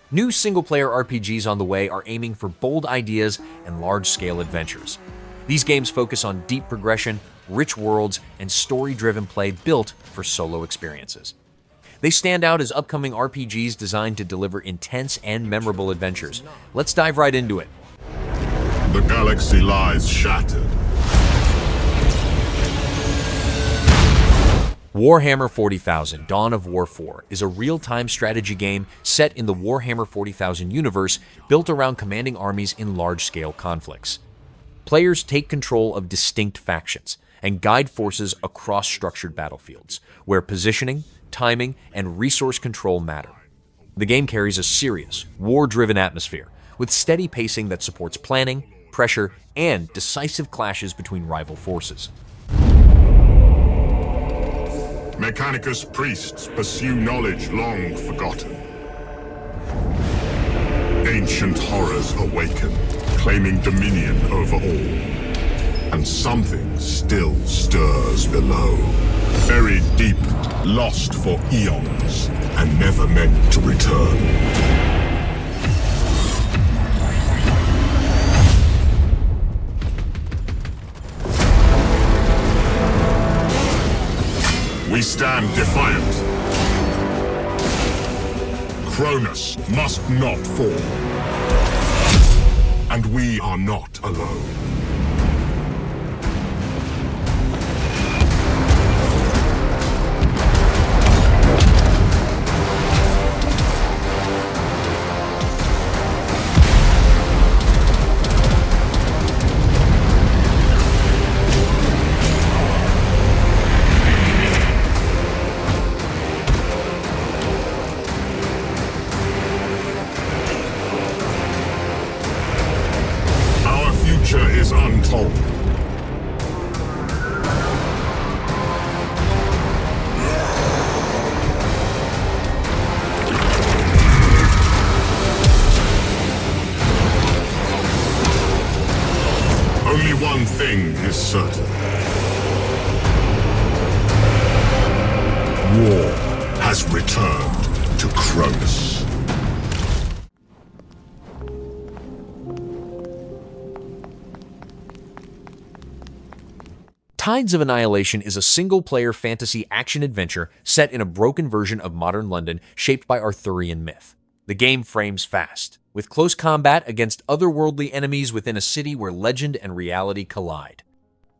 New single-player RPGs on the way are aiming for bold ideas and large-scale adventures. These games focus on deep progression, rich worlds, and story-driven play built for solo experiences. They stand out as upcoming RPGs designed to deliver intense and memorable adventures. Let's dive right into it. The galaxy lies shattered. Warhammer 40,000: Dawn of War 4 is a real-time strategy game set in the Warhammer 40,000 universe built around commanding armies in large-scale conflicts. Players take control of distinct factions and guide forces across structured battlefields, where positioning, timing, and resource control matter. The game carries a serious, war-driven atmosphere, with steady pacing that supports planning, pressure, and decisive clashes between rival forces. Mechanicus priests pursue knowledge long forgotten. Ancient horrors awaken, claiming dominion over all. And something still stirs below. Buried deep, lost for eons, and never meant to return. We stand defiant. Cronus must not fall. And we are not alone. Is untold. Only one thing is certain. War has returned to Cronus. Tides of Annihilation is a single-player fantasy action-adventure set in a broken version of modern London shaped by Arthurian myth. The game frames fast, with close combat against otherworldly enemies within a city where legend and reality collide.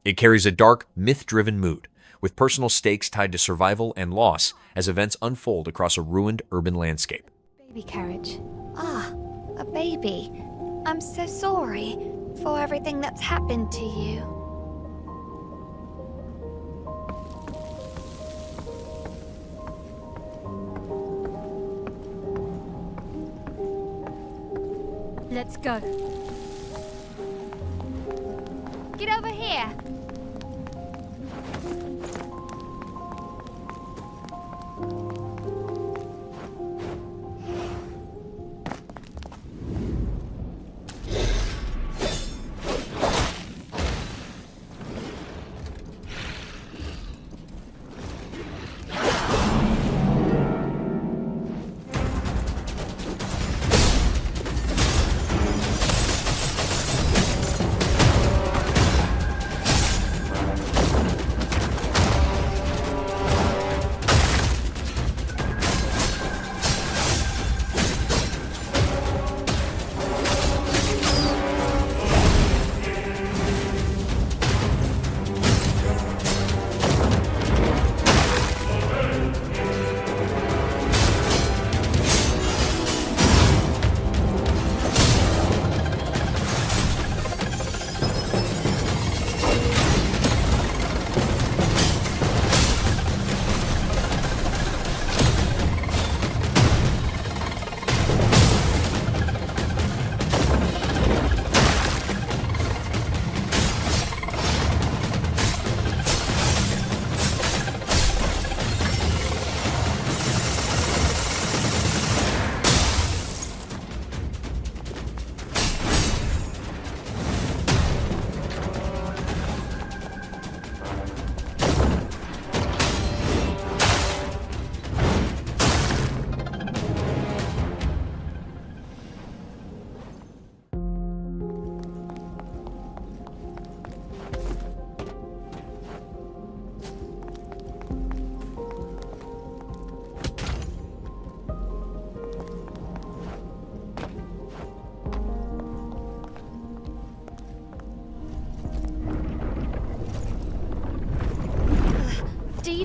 It carries a dark, myth-driven mood, with personal stakes tied to survival and loss as events unfold across a ruined urban landscape. Baby carriage. Ah, a baby. I'm so sorry for everything that's happened to you. Let's go. Get over here.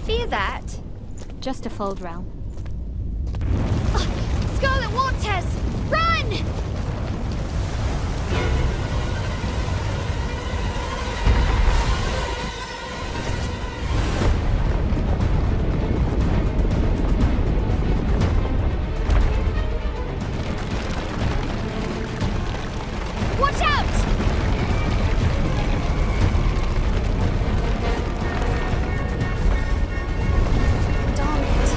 feel that? Just a fold realm. Scarlet Waters! Run! Watch out! Darn it.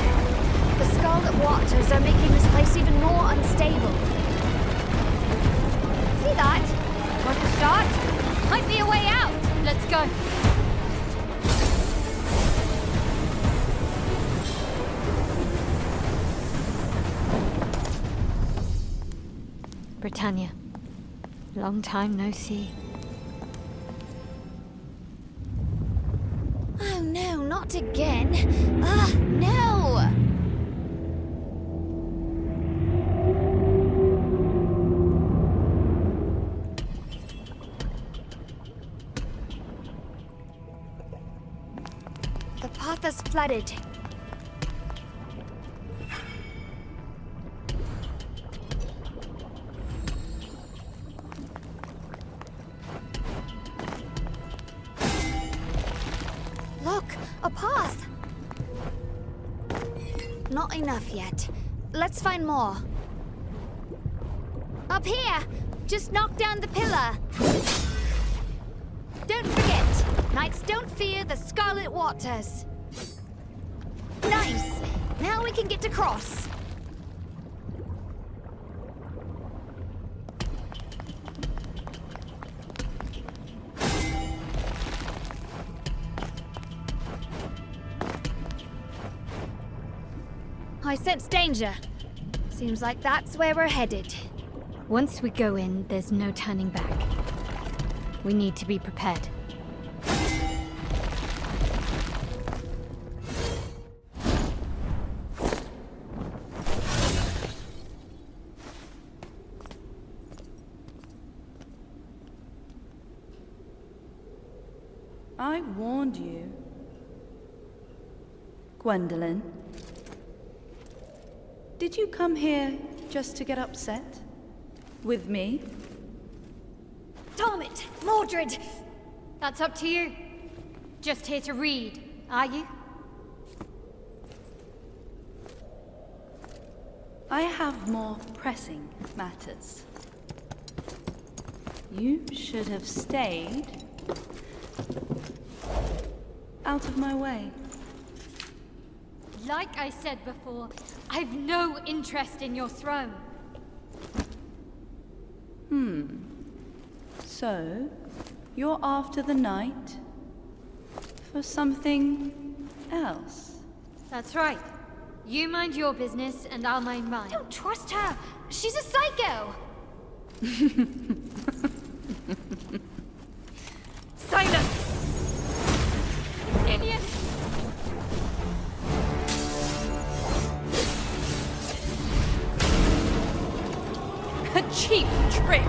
The Scarlet Waters are making this place even more unstable. See that? Worth a shot? Might be a way out. Let's go. Britannia. Long time no see. Oh no, not again. Ah, no! The path is flooded. Look, a path. Not enough yet. Let's find more. Up here! Just knock down the pillar. Don't forget, knights don't fear the Scarlet Waters. Nice! Now we can get across. I sense danger. Seems like that's where we're headed. Once we go in, there's no turning back. We need to be prepared. I warned you. Gwendolyn. Did you come here just to get upset? With me? Damn it! Mordred! That's up to you. Just here to read, are you? I have more pressing matters. You should have stayed out of my way. Like I said before, I've no interest in your throne. So, you're after the knight for something else? That's right. You mind your business, and I'll mind mine. Don't trust her! She's a psycho! Silence! Idiot! A cheap trick!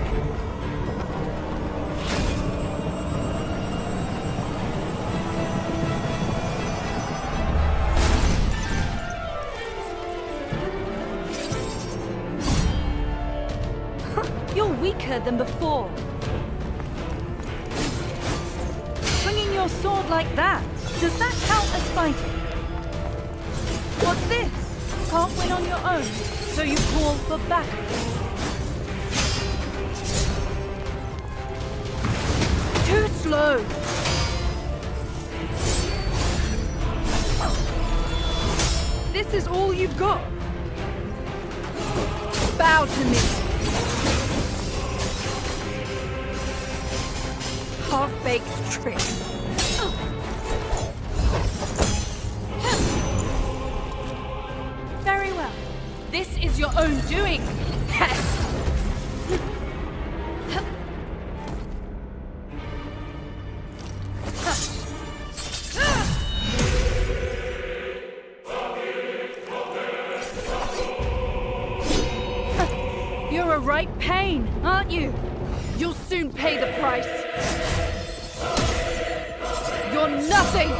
You're weaker than before. Swinging your sword like that, does that count as fighting? What's this? Can't win on your own, so you call for backup. Too slow. This is all you've got. Bow to me. Half-baked trick. Very well. This is your own doing, pest. You're a right pain, aren't you? You'll soon pay the price. You're nothing!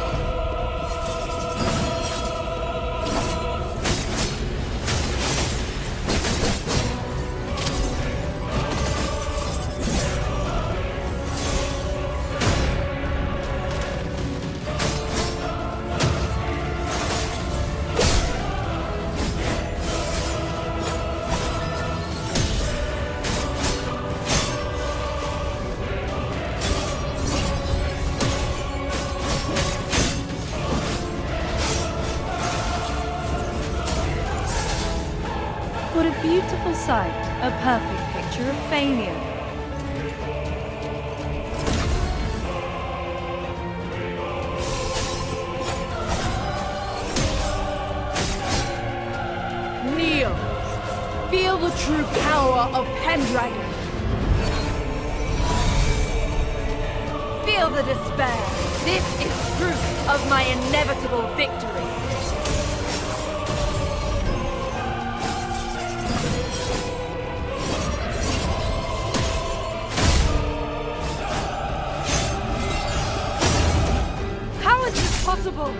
sight, a perfect picture of failure. Kneel! Feel the true power of Pendragon! Feel the despair! This is proof of my inevitable victory! How is this possible?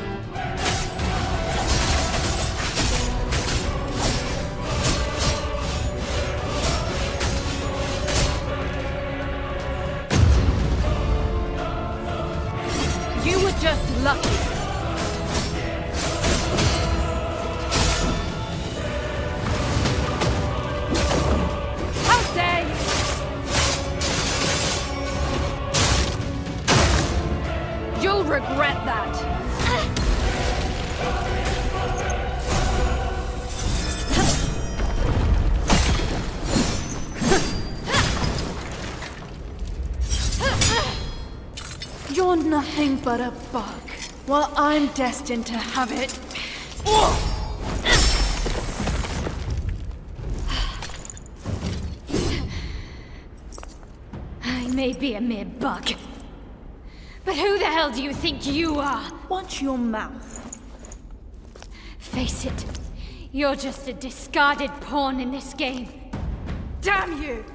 You were just lucky. How dare you! You'll regret that. You're nothing but a bug, while I'm destined to have it. I may be a mere bug, but who the hell do you think you are? Watch your mouth. Face it, you're just a discarded pawn in this game. Damn you!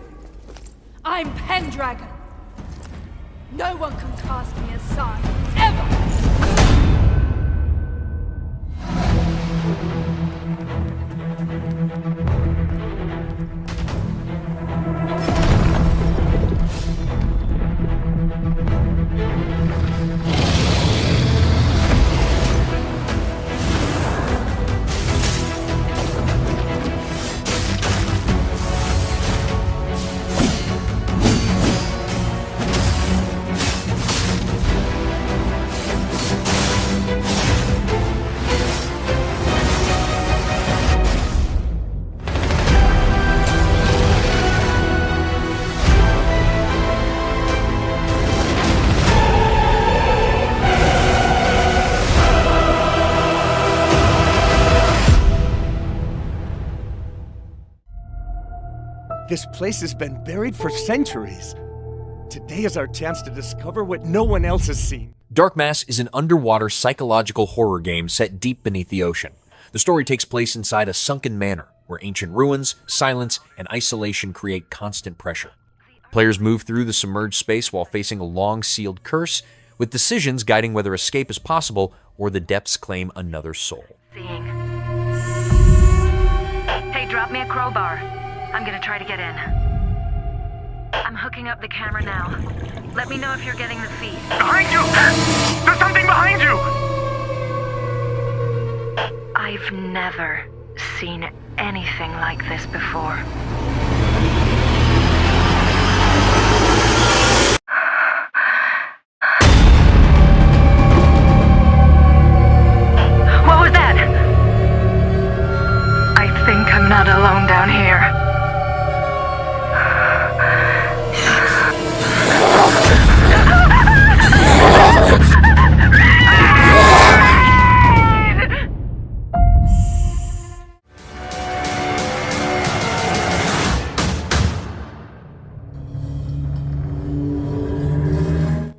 I'm Pendragon. No one can cast me aside, ever! This place has been buried for centuries. Today is our chance to discover what no one else has seen. Dark Mass is an underwater psychological horror game set deep beneath the ocean. The story takes place inside a sunken manor, where ancient ruins, silence, and isolation create constant pressure. Players move through the submerged space while facing a long sealed curse, with decisions guiding whether escape is possible or the depths claim another soul. Seeing. Hey, drop me a crowbar. I'm gonna try to get in. I'm hooking up the camera now. Let me know if you're getting the feed. Behind you! There's something behind you! I've never seen anything like this before. What was that? I think I'm not alone down here.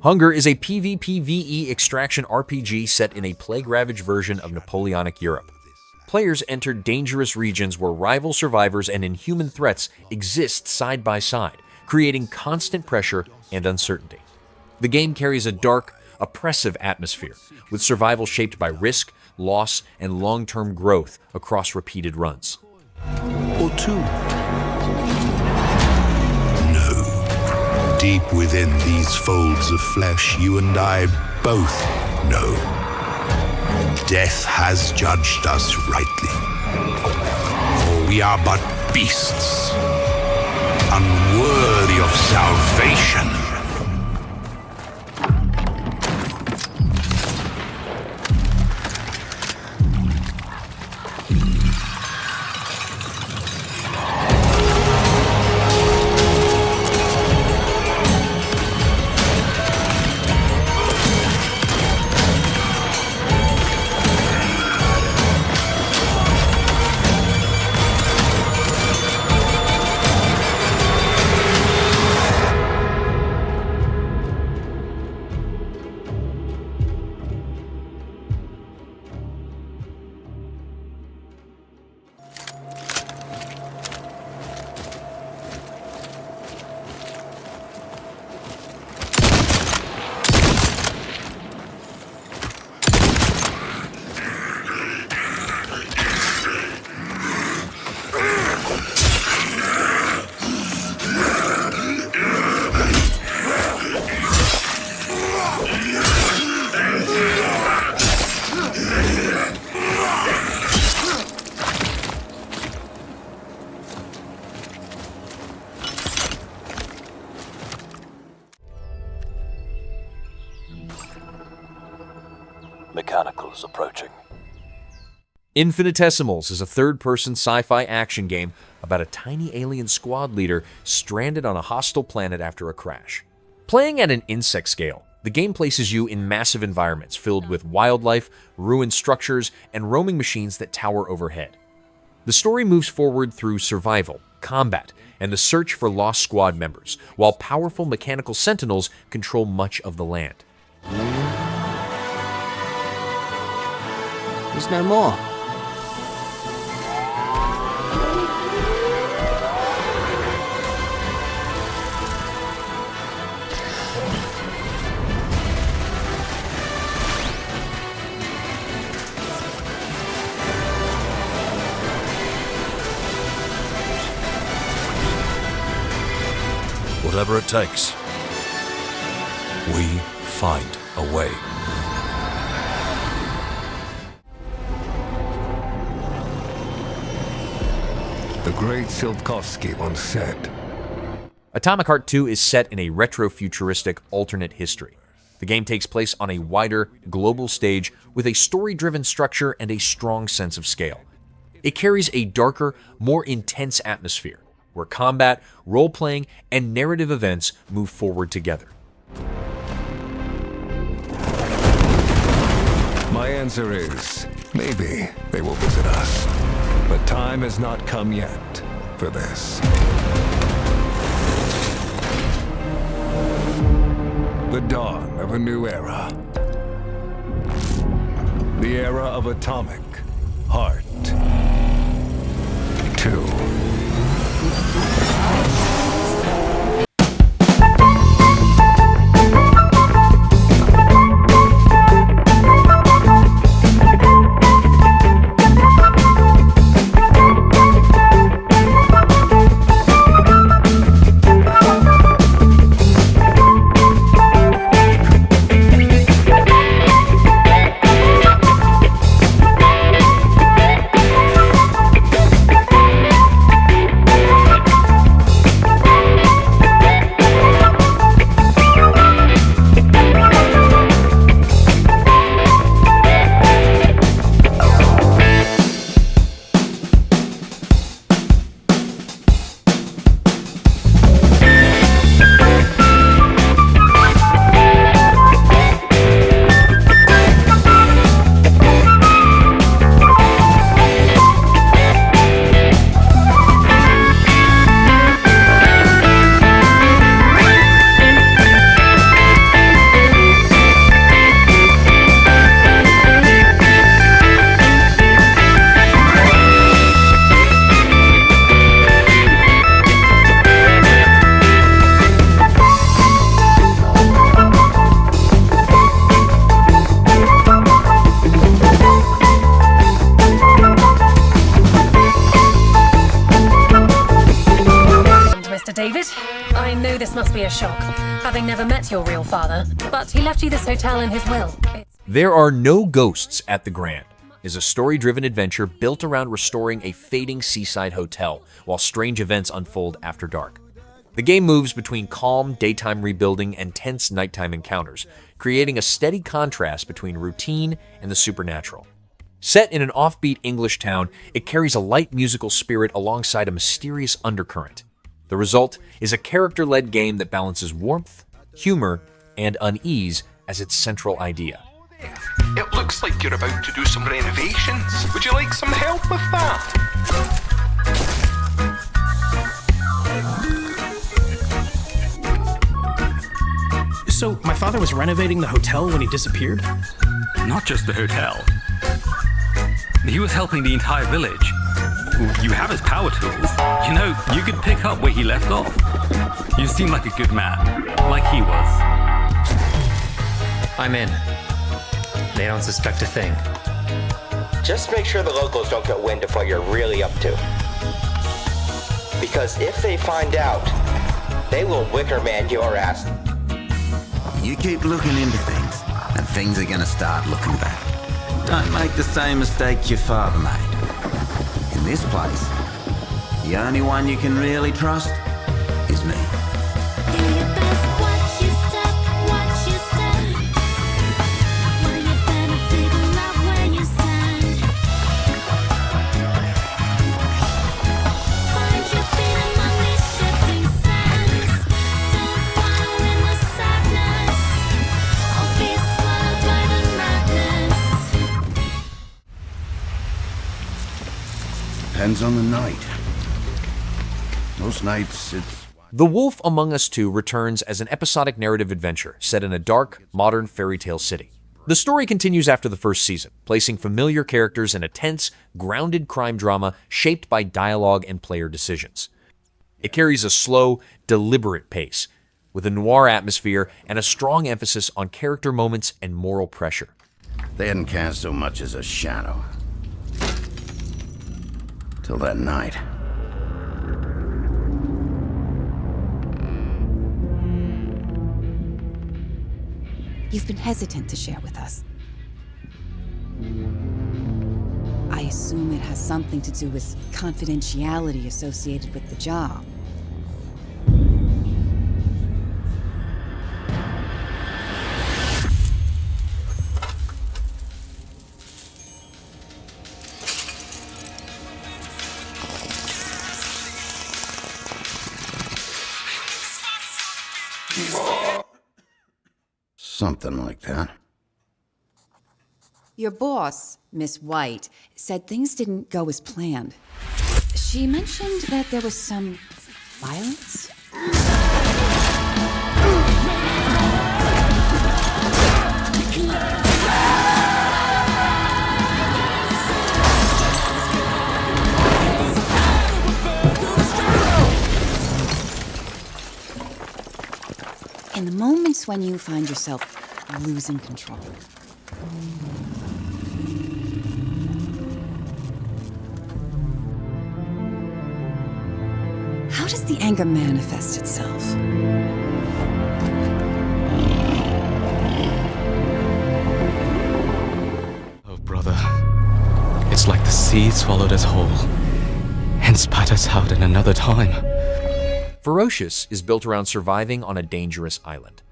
Hunger is a PvPvE extraction RPG set in a plague-ravaged version of Napoleonic Europe. Players enter dangerous regions where rival survivors and inhuman threats exist side by side, creating constant pressure and uncertainty. The game carries a dark, oppressive atmosphere, with survival shaped by risk, loss, and long-term growth across repeated runs. Or two. Deep within these folds of flesh, you and I both know. Death has judged us rightly. For we are but beasts, unworthy of salvation. Mechanicals approaching. Infinitesimals is a third-person sci-fi action game about a tiny alien squad leader stranded on a hostile planet after a crash. Playing at an insect scale, the game places you in massive environments filled with wildlife, ruined structures, and roaming machines that tower overhead. The story moves forward through survival, combat, and the search for lost squad members, while powerful mechanical sentinels control much of the land. There's no more. Whatever it takes, we find a way. The great Silkovsky once said, Atomic Heart 2 is set in a retro-futuristic alternate history. The game takes place on a wider, global stage with a story-driven structure and a strong sense of scale. It carries a darker, more intense atmosphere, where combat, role-playing, and narrative events move forward together. my answer is, maybe they will visit us. But time has not come yet for this. The dawn of a new era. The era of Atomic Heart 2. Having never met your real father, but he left you this hotel in his will. There Are No Ghosts at the Grand is a story-driven adventure built around restoring a fading seaside hotel while strange events unfold after dark. The game moves between calm daytime rebuilding and tense nighttime encounters, creating a steady contrast between routine and the supernatural. Set in an offbeat English town, it carries a light musical spirit alongside a mysterious undercurrent. The result is a character-led game that balances warmth, humor, and unease as its central idea. It looks like you're about to do some renovations. Would you like some help with that? So, my father was renovating the hotel when he disappeared? Not just the hotel. He was helping the entire village. You have his power tools. You know, you could pick up where he left off. You seem like a good man, like he was. I'm in. They don't suspect a thing. Just make sure the locals don't get wind of what you're really up to. Because if they find out, they will Wickerman your ass. You keep looking into things, and things are gonna start looking back. Don't make the same mistake your father made. In this place, the only one you can really trust is me. Watch your step. When you benefit depends on the night. Most nights, it's... The Wolf Among Us 2 returns as an episodic narrative adventure set in a dark, modern fairy tale city. The story continues after the first season, placing familiar characters in a tense, grounded crime drama shaped by dialogue and player decisions. It carries a slow, deliberate pace, with a noir atmosphere and a strong emphasis on character moments and moral pressure. They hadn't cast so much as a shadow. Till that night. You've been hesitant to share with us. I assume it has something to do with confidentiality associated with the job. Something like that. Your boss, Miss White, said things didn't go as planned. She mentioned that there was some violence? In the moments when you find yourself losing control. How does the anger manifest itself? Oh, brother. It's like the sea swallowed us whole and spat us out in another time. Ferocious is built around surviving on a dangerous island.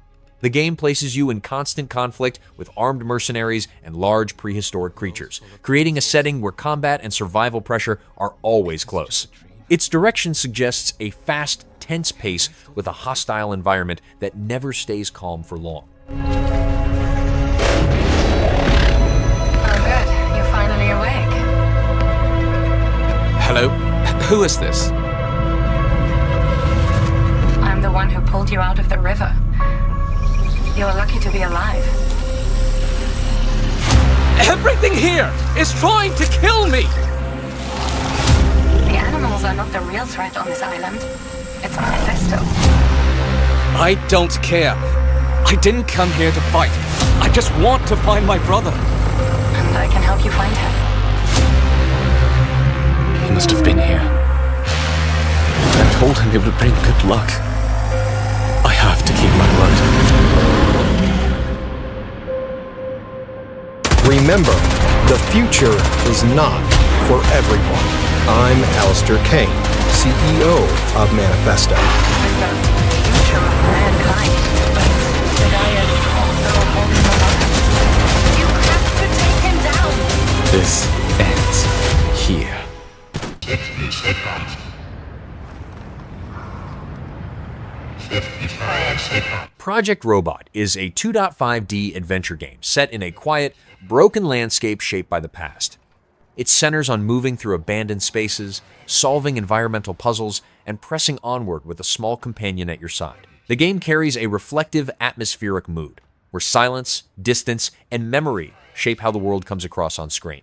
The game places you in constant conflict with armed mercenaries and large prehistoric creatures, creating a setting where combat and survival pressure are always close. Its direction suggests a fast, tense pace with a hostile environment that never stays calm for long. Oh good, you're finally awake. Hello? Who is this? I'm the one who pulled you out of the river. You're lucky to be alive. Everything here is trying to kill me! The animals are not the real threat on this island. It's Manifesto. I don't care. I didn't come here to fight. I just want to find my brother. And I can help you find him. He must have been here. I told him it would bring good luck. I have to keep my word. Remember, the future is not for everyone. I'm Alistair Kane, CEO of Manifesto. This ends here. Project Robot is a 2.5D adventure game set in a quiet, broken landscape shaped by the past. It centers on moving through abandoned spaces, solving environmental puzzles, and pressing onward with a small companion at your side. The game carries a reflective, atmospheric mood, where silence, distance, and memory shape how the world comes across on screen.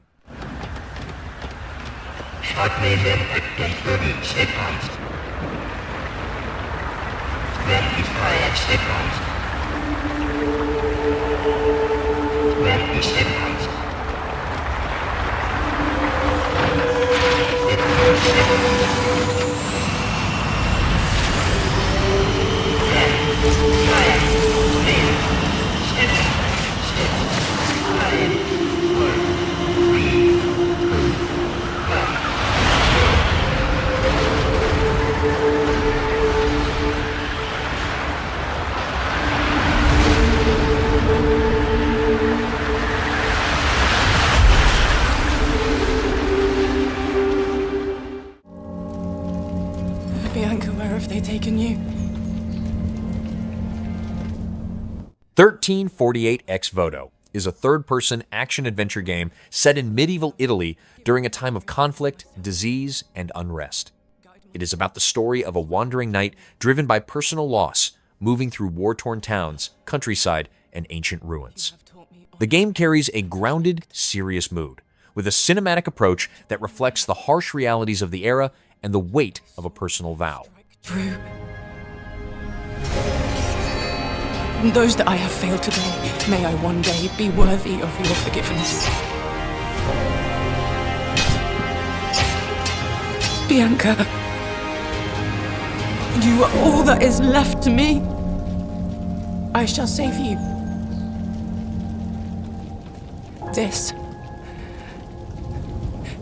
Bianca, where have they taken you? 1348X Voto is a third-person action-adventure game set in medieval Italy during a time of conflict, disease, and unrest. It is about the story of a wandering knight driven by personal loss, moving through war-torn towns, countryside, and ancient ruins. The game carries a grounded, serious mood, with a cinematic approach that reflects the harsh realities of the era and the weight of a personal vow. True. Those that I have failed today, may I one day be worthy of your forgiveness. Bianca, you are all that is left to me. I shall save you. This,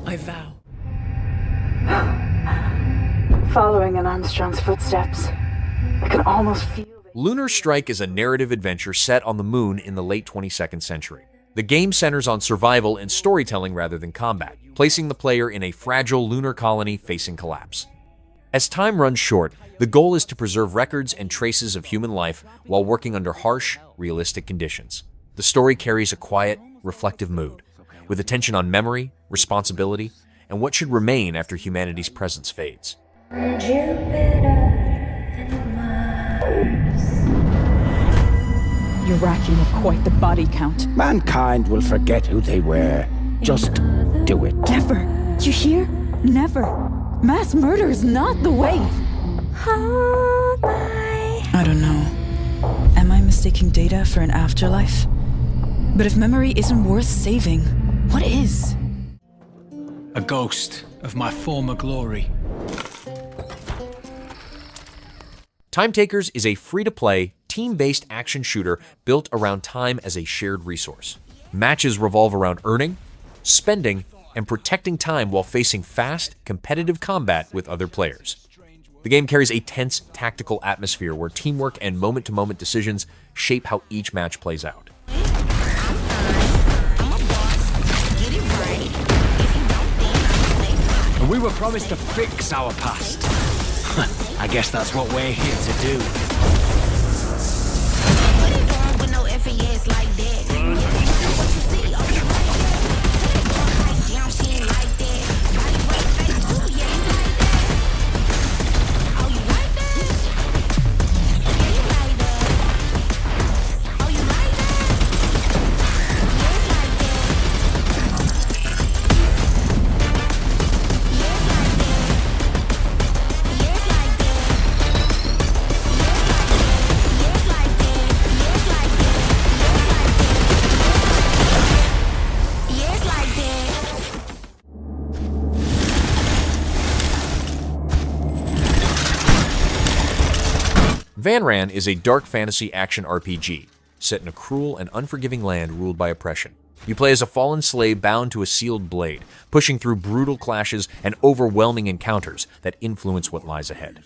I vow. Following in Armstrong's footsteps, I can almost feel... Lunar Strike is a narrative adventure set on the moon in the late 22nd century. The game centers on survival and storytelling rather than combat, placing the player in a fragile lunar colony facing collapse. As time runs short, the goal is to preserve records and traces of human life while working under harsh, realistic conditions. The story carries a quiet, reflective mood, with attention on memory, responsibility, and what should remain after humanity's presence fades. You're racking up quite the body count. Mankind will forget who they were. Just do it. Never. You hear? Never. Mass murder is not the way. I don't know. Am I mistaking data for an afterlife? But if memory isn't worth saving, what is? A ghost of my former glory. Time Takers is a free-to-play, team-based action shooter built around time as a shared resource. Matches revolve around earning, spending, and protecting time while facing fast, competitive combat with other players. The game carries a tense, tactical atmosphere where teamwork and moment-to-moment decisions shape how each match plays out. And we were promised to fix our past. I guess that's what we're here to do. Vanran is a dark fantasy action RPG, set in a cruel and unforgiving land ruled by oppression. You play as a fallen slave bound to a sealed blade, pushing through brutal clashes and overwhelming encounters that influence what lies ahead.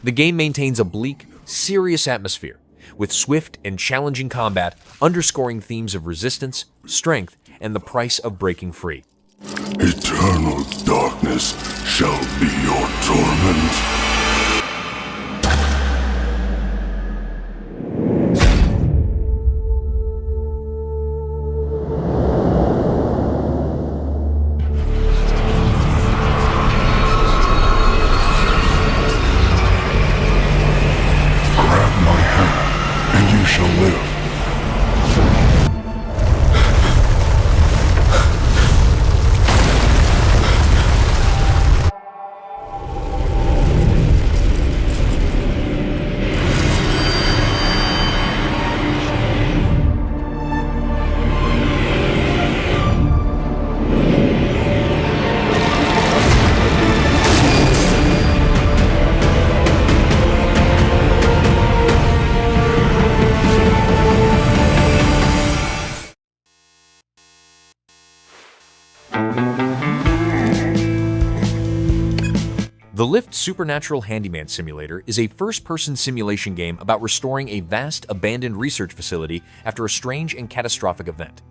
The game maintains a bleak, serious atmosphere, with swift and challenging combat underscoring themes of resistance, strength, and the price of breaking free. Eternal darkness shall be your torment. The Lift Supernatural Handyman Simulator is a first-person simulation game about restoring a vast, abandoned research facility after a strange and catastrophic event.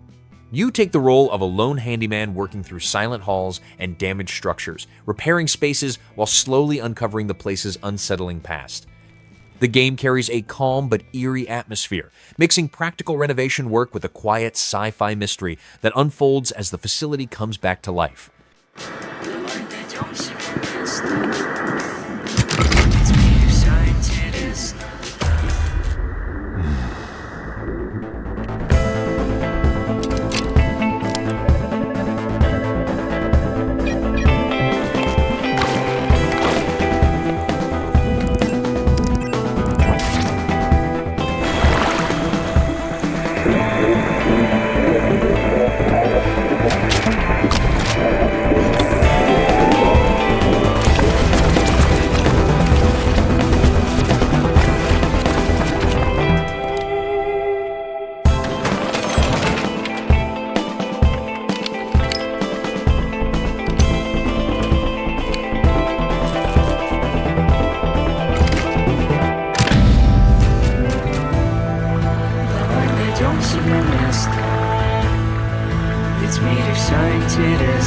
You take the role of a lone handyman working through silent halls and damaged structures, repairing spaces while slowly uncovering the place's unsettling past. The game carries a calm but eerie atmosphere, mixing practical renovation work with a quiet sci-fi mystery that unfolds as the facility comes back to life. It's made of scientific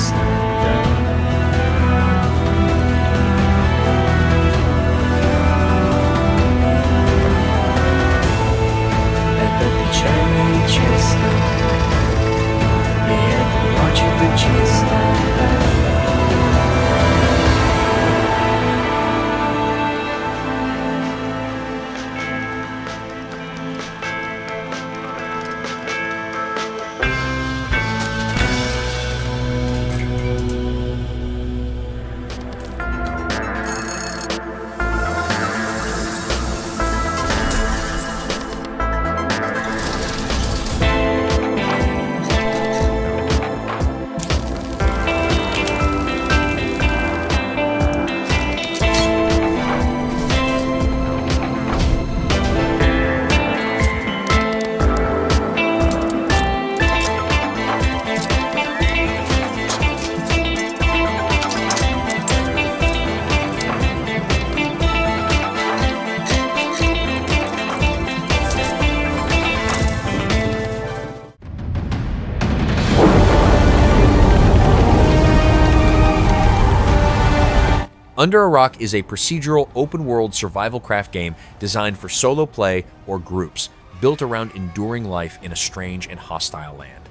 Under a Rock is a procedural, open-world survival craft game designed for solo play or groups, built around enduring life in a strange and hostile land.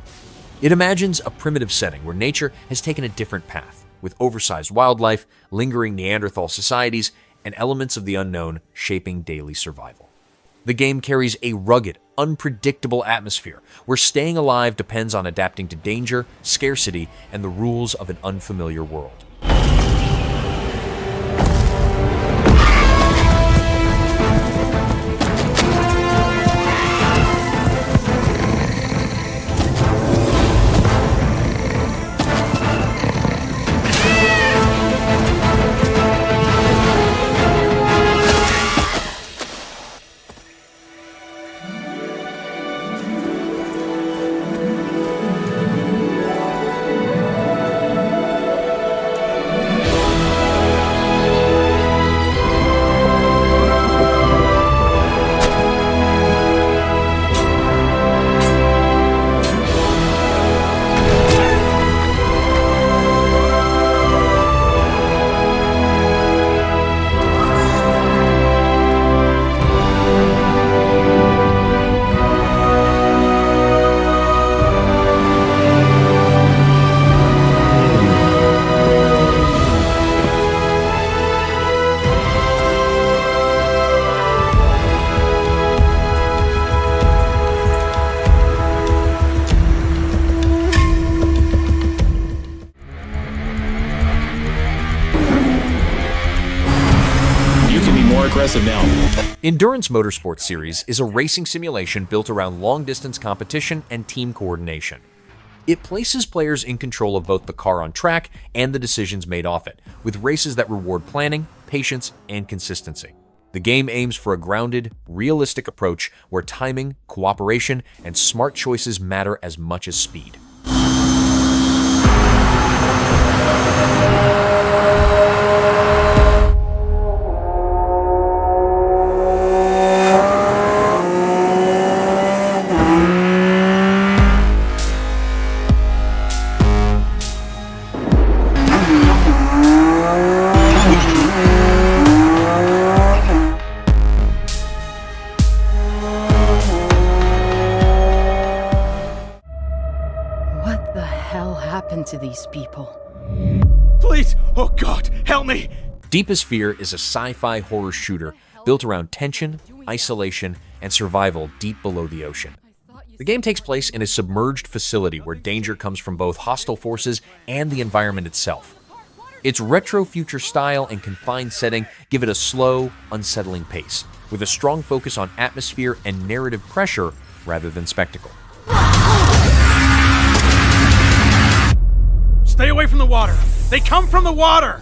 It imagines a primitive setting where nature has taken a different path, with oversized wildlife, lingering Neanderthal societies, and elements of the unknown shaping daily survival. The game carries a rugged, unpredictable atmosphere, where staying alive depends on adapting to danger, scarcity, and the rules of an unfamiliar world. Endurance Motorsport series is a racing simulation built around long-distance competition and team coordination. It places players in control of both the car on track and the decisions made off it, with races that reward planning, patience, and consistency. The game aims for a grounded, realistic approach where timing, cooperation, and smart choices matter as much as speed. to these people. Please! Oh God, help me! Deepest Fear is a sci-fi horror shooter built around tension, isolation, and survival deep below the ocean. The game takes place in a submerged facility where danger comes from both hostile forces and the environment itself. Its retro-future style and confined setting give it a slow, unsettling pace, with a strong focus on atmosphere and narrative pressure rather than spectacle. Stay away from the water! They come from the water!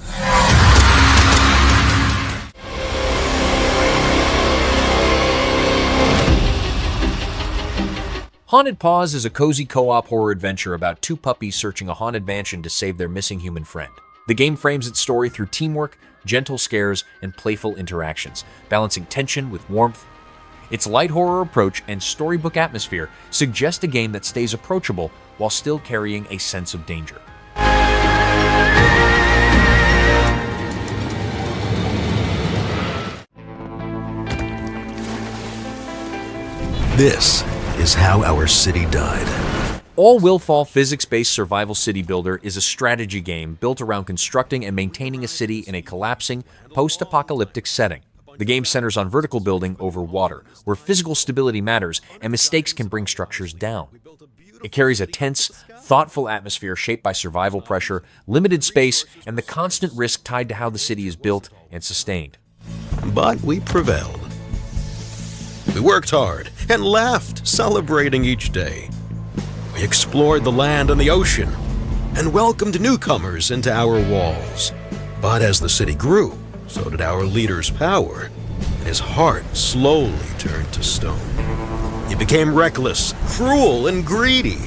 Haunted Paws is a cozy co-op horror adventure about two puppies searching a haunted mansion to save their missing human friend. The game frames its story through teamwork, gentle scares, and playful interactions, balancing tension with warmth. Its light horror approach and storybook atmosphere suggest a game that stays approachable while still carrying a sense of danger. This is how our city died. All will fall physics-based survival city builder is a strategy game built around constructing and maintaining a city in a collapsing, post-apocalyptic setting. The game centers on vertical building over water, where physical stability matters and mistakes can bring structures down. It carries a tense, thoughtful atmosphere shaped by survival pressure, limited space, and the constant risk tied to how the city is built and sustained. But we prevailed. We worked hard and laughed, celebrating each day. We explored the land and the ocean and welcomed newcomers into our walls. But as the city grew, so did our leader's power, and his heart slowly turned to stone. He became reckless, cruel, and greedy,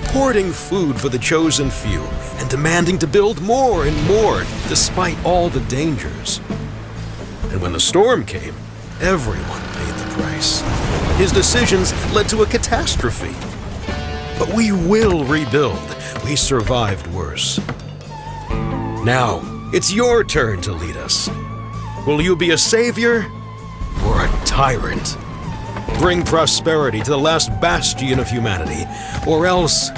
hoarding food for the chosen few and demanding to build more and more despite all the dangers. And when the storm came, everyone paid the price. His decisions led to a catastrophe. But we will rebuild. We survived worse. Now, it's your turn to lead us. Will you be a savior or a tyrant? Bring prosperity to the last bastion of humanity, or else...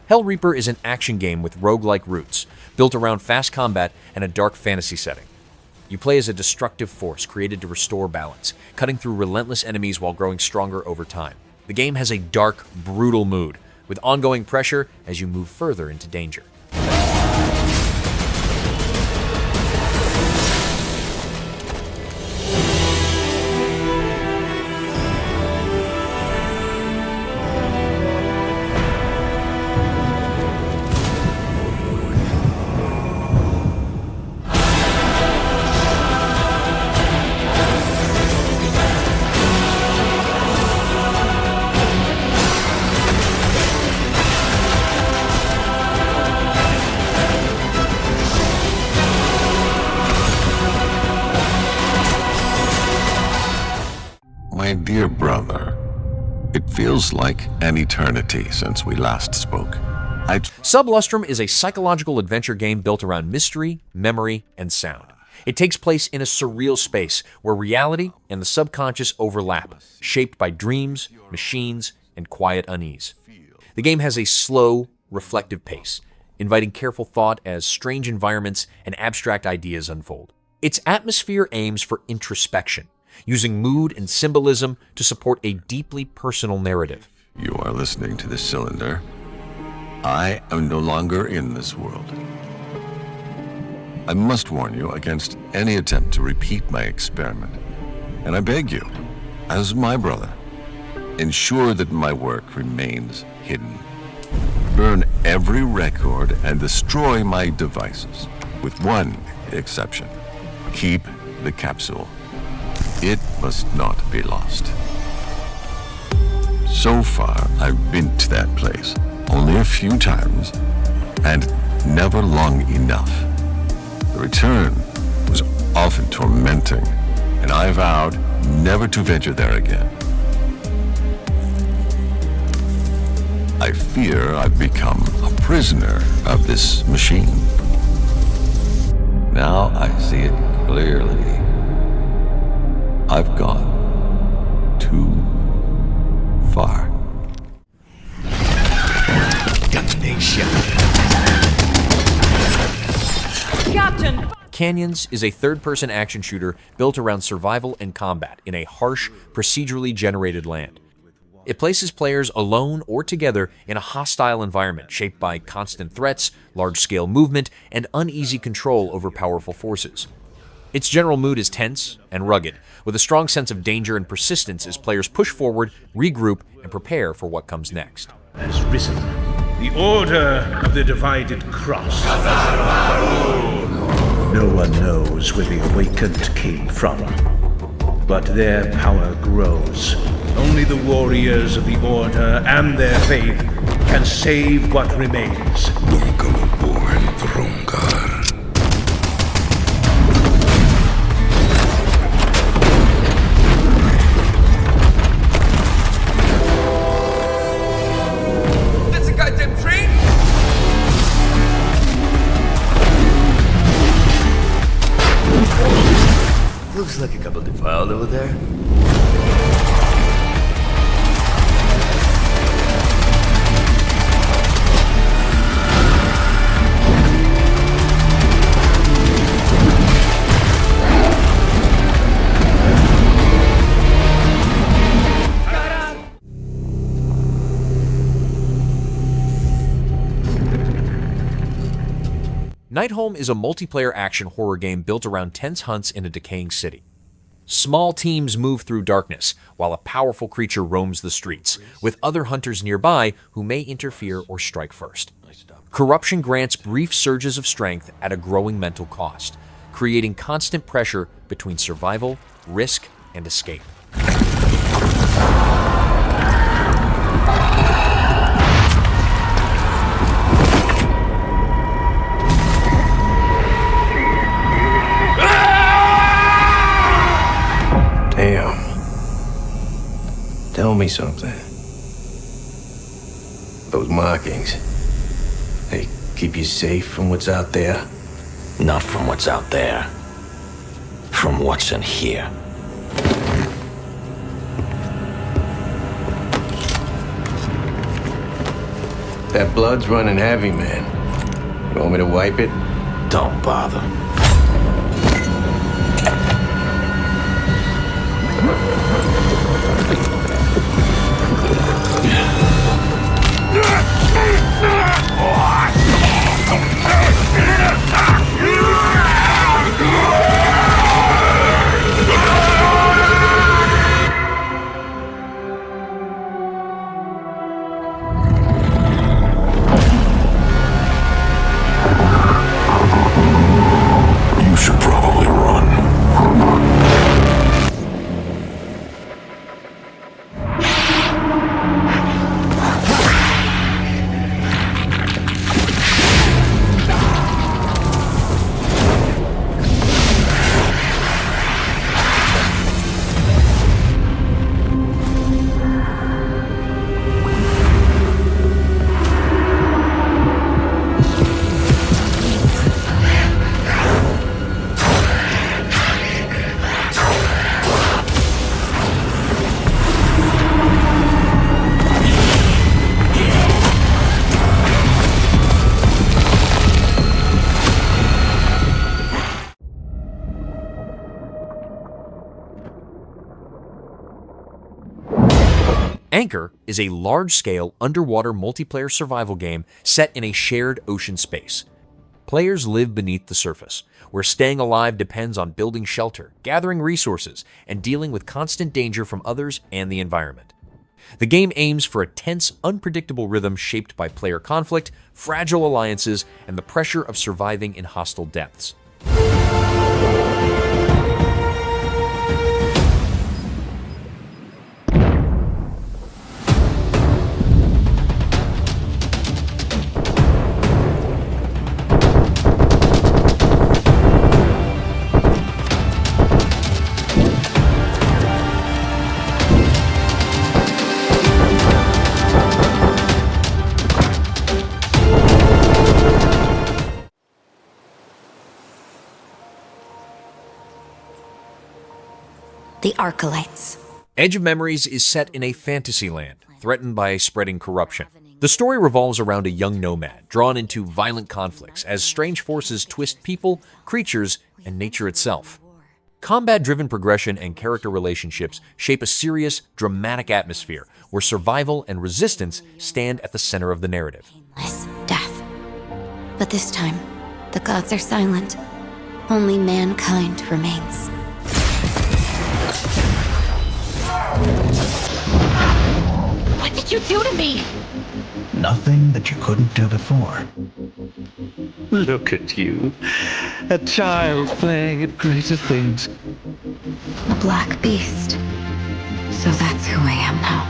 HELLREAPER is an action game with roguelike roots, built around fast combat and a dark fantasy setting. You play as a destructive force created to restore balance, cutting through relentless enemies while growing stronger over time. The game has a dark, brutal mood, with ongoing pressure as you move further into danger. My dear brother, it feels like an eternity since we last spoke. Sublustrum is a psychological adventure game built around mystery, memory, and sound. It takes place in a surreal space where reality and the subconscious overlap, shaped by dreams, machines, and quiet unease. The game has a slow, reflective pace, inviting careful thought as strange environments and abstract ideas unfold. Its atmosphere aims for introspection, using mood and symbolism to support a deeply personal narrative. You are listening to the cylinder. I am no longer in this world. I must warn you against any attempt to repeat my experiment. And I beg you, as my brother, ensure that my work remains hidden. Burn every record and destroy my devices, with one exception. Keep the capsule. It must not be lost. So far, I've been to that place only a few times, and never long enough. The return was often tormenting, and I vowed never to venture there again. I fear I've become a prisoner of this machine. Now I see it clearly. I've gone too far. Captain! Canyons is a third-person action shooter built around survival and combat in a harsh, procedurally generated land. It places players alone or together in a hostile environment shaped by constant threats, large-scale movement, and uneasy control over powerful forces. Its general mood is tense and rugged, with a strong sense of danger and persistence as players push forward, regroup, and prepare for what comes next. Has risen. The Order of the Divided Cross. No one knows where the Awakened came from, but their power grows. Only the warriors of the Order and their faith can save what remains. Welcome aboard, Throngar. That's a goddamn train! Looks like a couple defiled over there. Nightholme is a multiplayer action horror game built around tense hunts in a decaying city. Small teams move through darkness, while a powerful creature roams the streets, with other hunters nearby who may interfere or strike first. Corruption grants brief surges of strength at a growing mental cost, creating constant pressure between survival, risk, and escape. Damn. Tell me something. Those markings, they keep you safe from what's out there? Not from what's out there. From what's in here. That blood's running heavy, man. You want me to wipe it? Don't bother. You should probably run. Anchor is a large-scale underwater multiplayer survival game set in a shared ocean space. Players live beneath the surface, where staying alive depends on building shelter, gathering resources, and dealing with constant danger from others and the environment. The game aims for a tense, unpredictable rhythm shaped by player conflict, fragile alliances, and the pressure of surviving in hostile depths. The Archelites. Edge of Memories is set in a fantasy land, threatened by spreading corruption. The story revolves around a young nomad, drawn into violent conflicts as strange forces twist people, creatures, and nature itself. Combat-driven progression and character relationships shape a serious, dramatic atmosphere where survival and resistance stand at the center of the narrative. Death. But this time, the gods are silent. Only mankind remains. What did you do to me? Nothing that you couldn't do before. Look at you. A child playing at greater things. A black beast. So that's who I am now.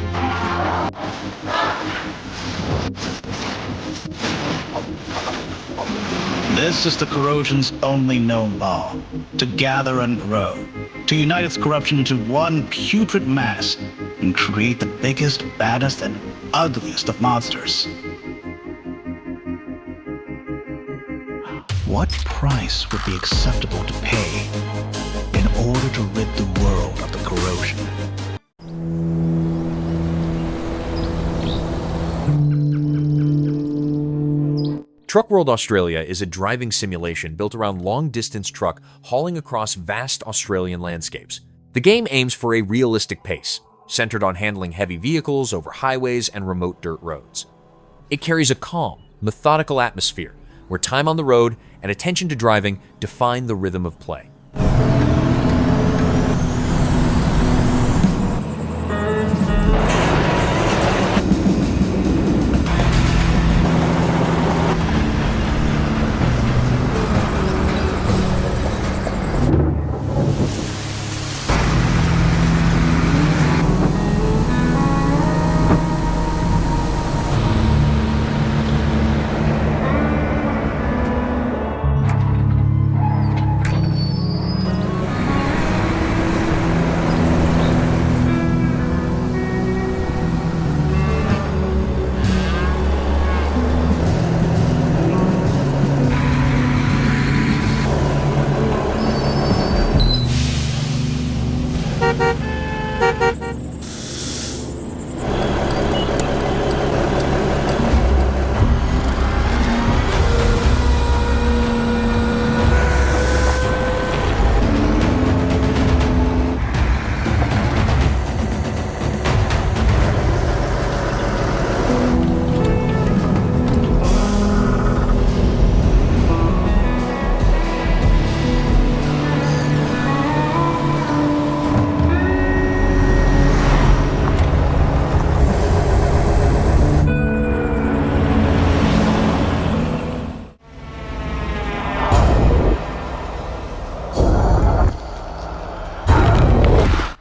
This is the corrosion's only known law. To gather and grow. To unite its corruption into one putrid mass and create the biggest, baddest, and ugliest of monsters. What price would be acceptable to pay in order to rid the world of the corrosion? Truck World Australia is a driving simulation built around long-distance truck hauling across vast Australian landscapes. The game aims for a realistic pace, centered on handling heavy vehicles over highways and remote dirt roads. It carries a calm, methodical atmosphere, where time on the road and attention to driving define the rhythm of play.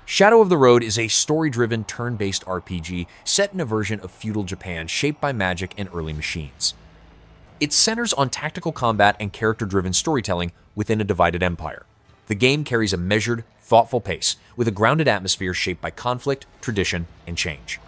Shadow of the Road is a story-driven, turn-based RPG set in a version of feudal Japan shaped by magic and early machines. It centers on tactical combat and character-driven storytelling within a divided empire. The game carries a measured, thoughtful pace, with a grounded atmosphere shaped by conflict, tradition, and change.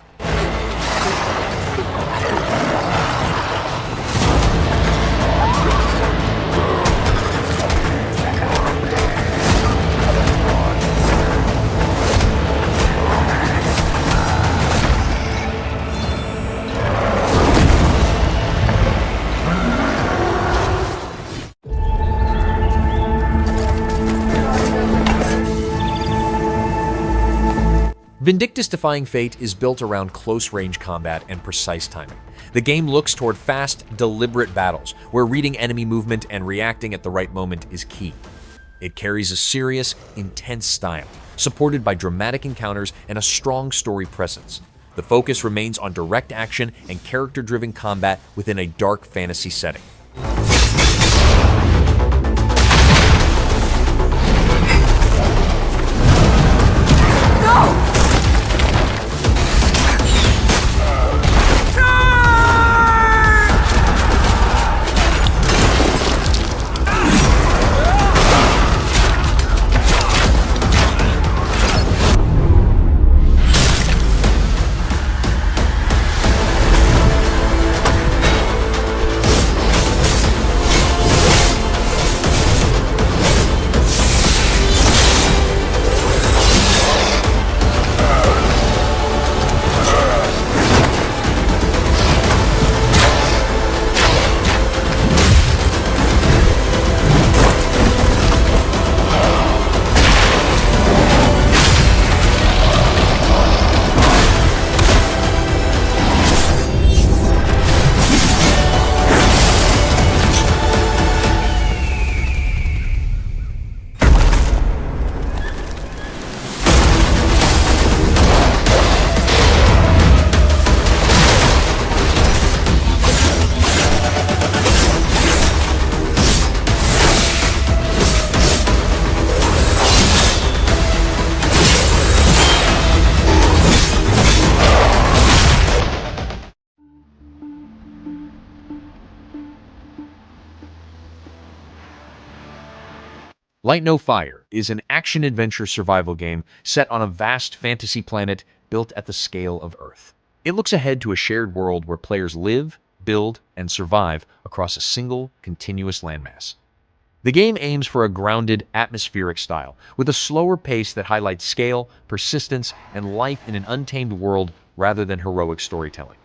Vindictus Defying Fate is built around close-range combat and precise timing. The game looks toward fast, deliberate battles, where reading enemy movement and reacting at the right moment is key. It carries a serious, intense style, supported by dramatic encounters and a strong story presence. The focus remains on direct action and character-driven combat within a dark fantasy setting. Light No Fire is an action-adventure survival game set on a vast fantasy planet built at the scale of Earth. It looks ahead to a shared world where players live, build, and survive across a single, continuous landmass. The game aims for a grounded, atmospheric style, with a slower pace that highlights scale, persistence, and life in an untamed world rather than heroic storytelling.